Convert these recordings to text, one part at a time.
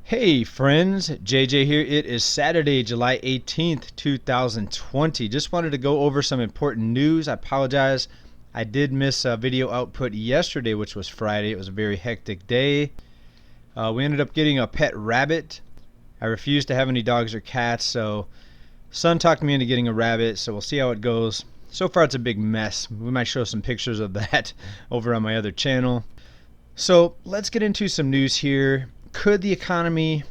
Hey friends, JJ here. It is Saturday, July 18th, 2020. Just wanted to go over some important news. I apologize. I did miss a video output yesterday, which was Friday. It was a very hectic day. We ended up getting a pet rabbit. I refused to have any dogs or cats, so son talked me into getting a rabbit, so we'll see how it goes. So far it's a big mess. We might show some pictures of that over on my other channel. So let's get into some news here. Could the economy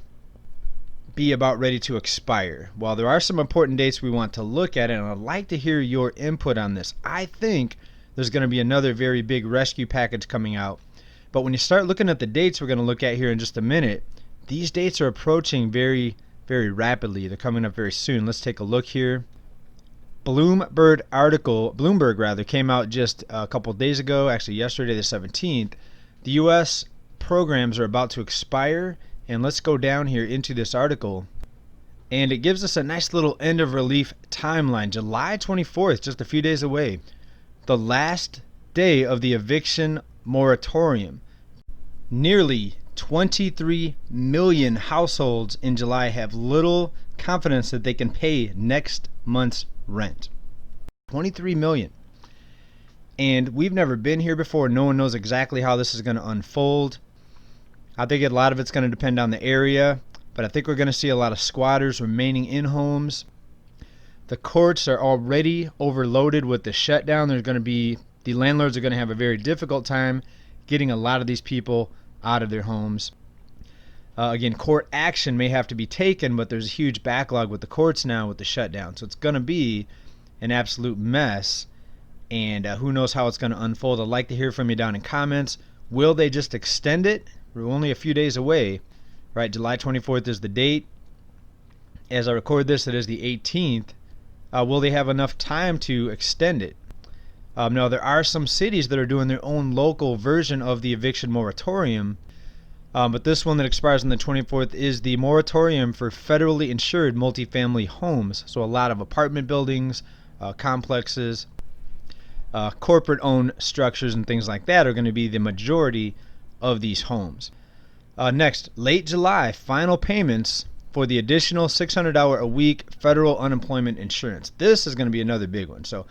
be about ready to expire? Well, there are some important dates we want to look at, and I'd like to hear your input on this. I think there's going to be another very big rescue package coming out. But when you start looking at the dates we're going to look at here in just a minute, these dates are approaching very, very rapidly. They're coming up very soon. Let's take a look here. Bloomberg came out just a couple days ago, actually yesterday the 17th. The U.S. programs are about to expire, and let's go down here into this article, and it gives us a nice little end of relief timeline. July 24th, just a few days away, the last day of the eviction moratorium. Nearly 23 million households in July have little confidence that they can pay next month's rent. 23 million. And we've never been here before. No one knows exactly how this is going to unfold. I think a lot of it's going to depend on the area, but I think we're going to see a lot of squatters remaining in homes. The courts are already overloaded with the shutdown. The landlords are going to have a very difficult time getting a lot of these people out of their homes. Again, court action may have to be taken, but there's a huge backlog with the courts now with the shutdown. So it's going to be an absolute mess, and who knows how it's going to unfold. I'd like to hear from you down in comments. Will they just extend it? We're only a few days away, right? July 24th is the date. As I record this, it is the 18th. Will they have enough time to extend it? Now, there are some cities that are doing their own local version of the eviction moratorium, but this one that expires on the 24th is the moratorium for federally insured multifamily homes. So a lot of apartment buildings, complexes, corporate-owned structures and things like that are going to be the majority of these homes. Next, late July, final payments for the additional $600 a week federal unemployment insurance. This is going to be another big one. So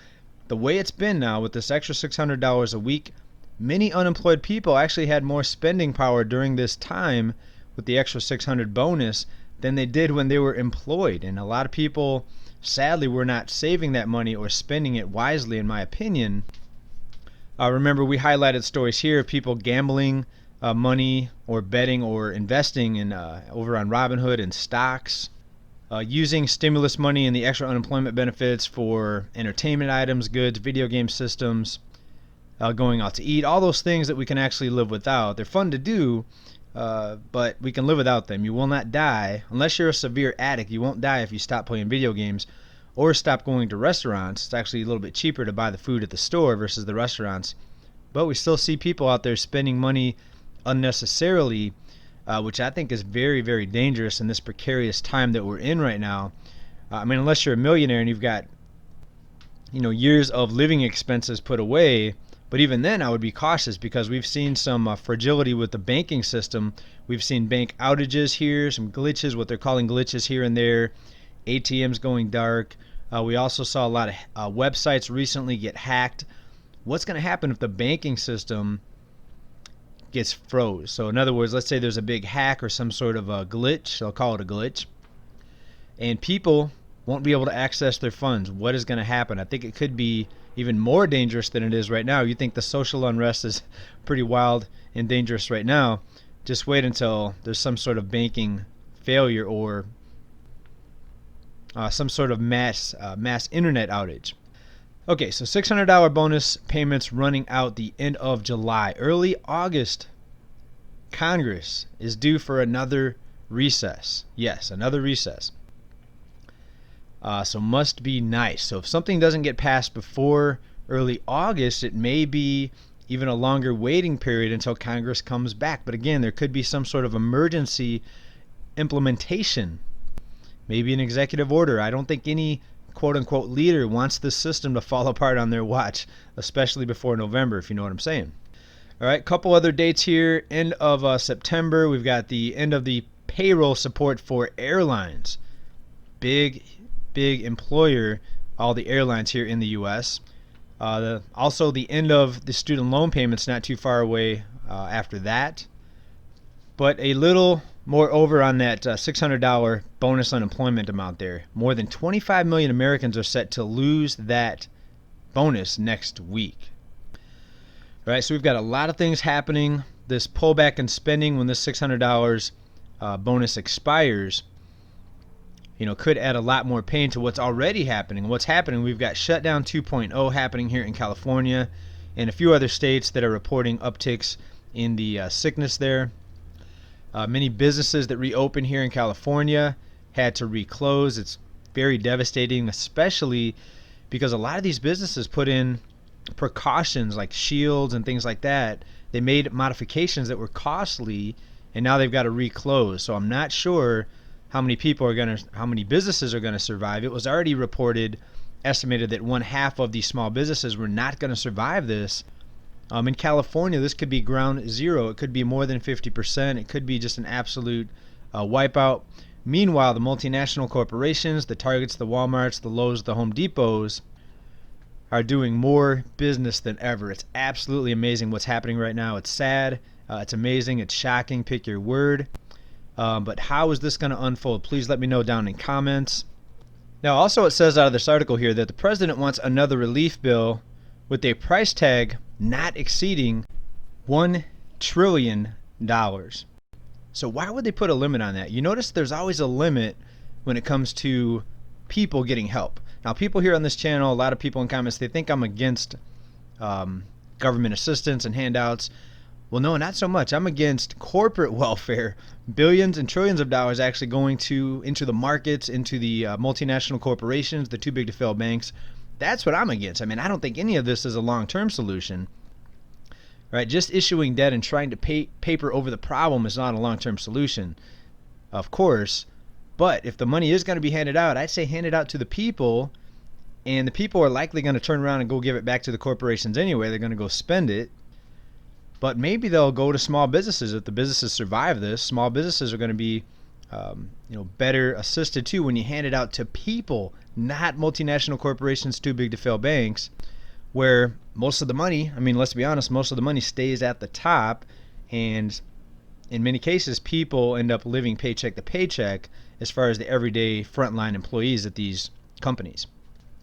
the way it's been now with this extra $600 a week, many unemployed people actually had more spending power during this time with the extra $600 bonus than they did when they were employed. And a lot of people, sadly, were not saving that money or spending it wisely, in my opinion. Remember, we highlighted stories here of people gambling money or betting or investing in over on Robinhood and stocks, using stimulus money and the extra unemployment benefits for entertainment items, goods, video game systems, going out to eat, all those things that we can actually live without. They're fun to do, but we can live without them. You will not die unless you're a severe addict. You won't die if you stop playing video games or stop going to restaurants. It's actually a little bit cheaper to buy the food at the store versus the restaurants. But we still see people out there spending money unnecessarily, which I think is very, very dangerous in this precarious time that we're in right now. I mean, unless you're a millionaire and you've got, years of living expenses put away. But even then, I would be cautious because we've seen some fragility with the banking system. We've seen bank outages here, some glitches, what they're calling glitches here and there, ATMs going dark. We also saw a lot of websites recently get hacked. What's going to happen if the banking system gets froze? So in other words, let's say there's a big hack or some sort of a glitch, they'll call it a glitch, and people won't be able to access their funds. What is going to happen? I think it could be even more dangerous than it is right now. You think the social unrest is pretty wild and dangerous right now. Just wait until there's some sort of banking failure or some sort of mass internet outage. Okay, so $600 bonus payments running out the end of July. Early August, Congress is due for another recess. Yes, another recess. So must be nice. So if something doesn't get passed before early August, it may be even a longer waiting period until Congress comes back. But again, there could be some sort of emergency implementation, maybe an executive order. I don't think any quote-unquote leader wants the system to fall apart on their watch, especially before November, if you know what I'm saying. All right, couple other dates here. End of September, we've got the end of the payroll support for airlines. Big employer, all the airlines here in the U.S. Also, the end of the student loan payments not too far away after that. But a little more over on that $600 bonus unemployment amount there. More than 25 million Americans are set to lose that bonus next week. All right, so we've got a lot of things happening. This pullback in spending when this $600 bonus expires, could add a lot more pain to what's already happening. What's happening, we've got shutdown 2.0 happening here in California and a few other states that are reporting upticks in the sickness there. Many businesses that reopen here in California had to reclose. It's very devastating, especially because a lot of these businesses put in precautions like shields and things like that. They made modifications that were costly, and now they've got to reclose. So I'm not sure how many businesses are gonna survive. It was already estimated that 1/2 of these small businesses were not gonna survive this. In California, this could be ground zero. It could be more than 50%. It could be just an absolute wipeout. Meanwhile, the multinational corporations, the Targets, the Walmarts, the Lowe's, the Home Depots, are doing more business than ever. It's absolutely amazing what's happening right now. It's sad. It's amazing. It's shocking. Pick your word. But how is this going to unfold? Please let me know down in comments. Now, also it says out of this article here that the president wants another relief bill with a price tag not exceeding $1 trillion. So why would they put a limit on that? You notice there's always a limit when it comes to people getting help. Now, people here on this channel, a lot of people in comments, they think I'm against government assistance and handouts. Well, no, not so much. I'm against corporate welfare. Billions and trillions of dollars actually going into the markets, into the multinational corporations, the too big to fail banks. That's what I'm against. I mean, I don't think any of this is a long-term solution. Right? Just issuing debt and trying to paper over the problem is not a long-term solution, of course. But if the money is going to be handed out, I'd say hand it out to the people, and the people are likely going to turn around and go give it back to the corporations anyway. They're going to go spend it. But maybe they'll go to small businesses. If the businesses survive this, small businesses are going to be better assisted too when you hand it out to people, not multinational corporations too big to fail banks, where most of the money, I mean, let's be honest, most of the money stays at the top, and in many cases people end up living paycheck to paycheck as far as the everyday frontline employees at these companies.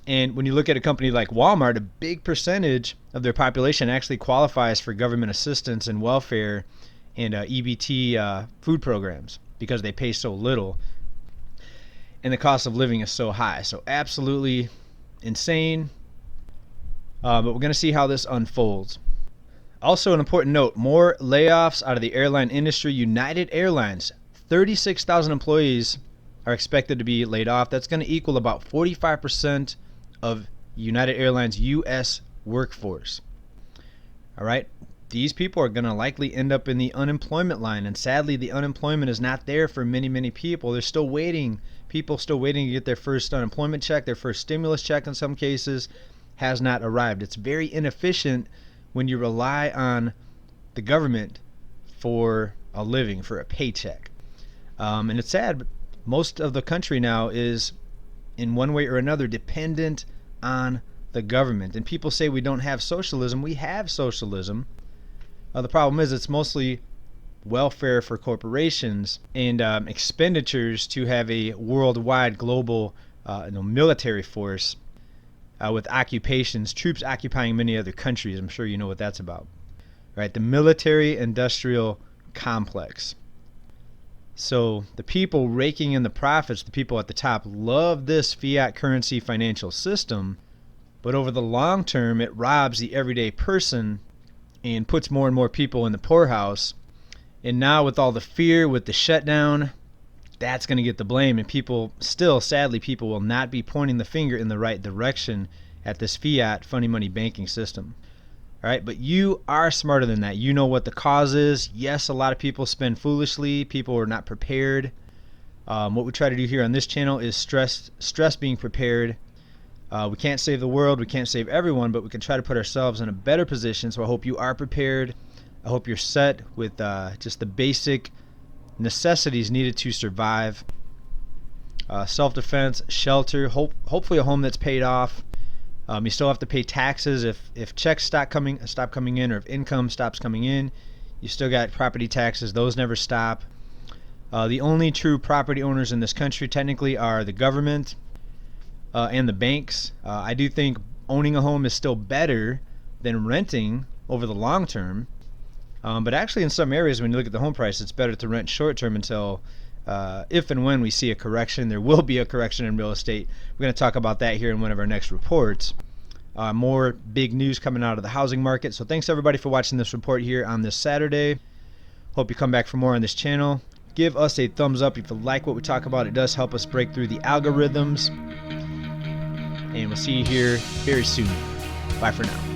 And when you look at a company like Walmart, a big percentage of their population actually qualifies for government assistance and welfare and EBT food programs because they pay so little and the cost of living is so high. So absolutely insane. But we're going to see how this unfolds. Also, an important note, more layoffs out of the airline industry. United Airlines, 36,000 employees are expected to be laid off. That's going to equal about 45% of United Airlines' U.S. workforce. All right, these people are going to likely end up in the unemployment line, and sadly, the unemployment is not there for many people. They're still waiting. People still waiting to get their first unemployment check, their first stimulus check in some cases has not arrived. It's very inefficient when you rely on the government for a living, for a paycheck. And it's sad, but most of the country now is in one way or another dependent on the government. And people say we don't have socialism. We have socialism. The problem is it's mostly welfare for corporations and expenditures to have a worldwide global military force with occupations, troops occupying many other countries. I'm sure you know what that's about. Right? The military industrial complex. So the people raking in the profits, the people at the top, love this fiat currency financial system, but over the long term it robs the everyday person and puts more and more people in the poorhouse. And now with all the fear, with the shutdown, that's going to get the blame, and people still, sadly, people will not be pointing the finger in the right direction at this fiat funny money banking system. All right, but you are smarter than that. You know what the cause is. Yes, a lot of people spend foolishly. People are not prepared. What we try to do here on this channel is stress being prepared. We can't save the world. We can't save everyone, but we can try to put ourselves in a better position. So I hope you are prepared. I hope you're set with just the basic necessities needed to survive. Self-defense, shelter, hopefully a home that's paid off. You still have to pay taxes if checks stop coming in, or if income stops coming in. You still got property taxes; those never stop. The only true property owners in this country technically are the government and the banks. I do think owning a home is still better than renting over the long term. But actually, in some areas, when you look at the home price, it's better to rent short term until if and when we see a correction. There will be a correction in real estate. We're going to talk about that here in one of our next reports. More big news coming out of the housing market. So thanks everybody for watching this report here on this Saturday. Hope you come back for more on this channel. Give us a thumbs up if you like what we talk about. It does help us break through the algorithms. And we'll see you here very soon. Bye for now.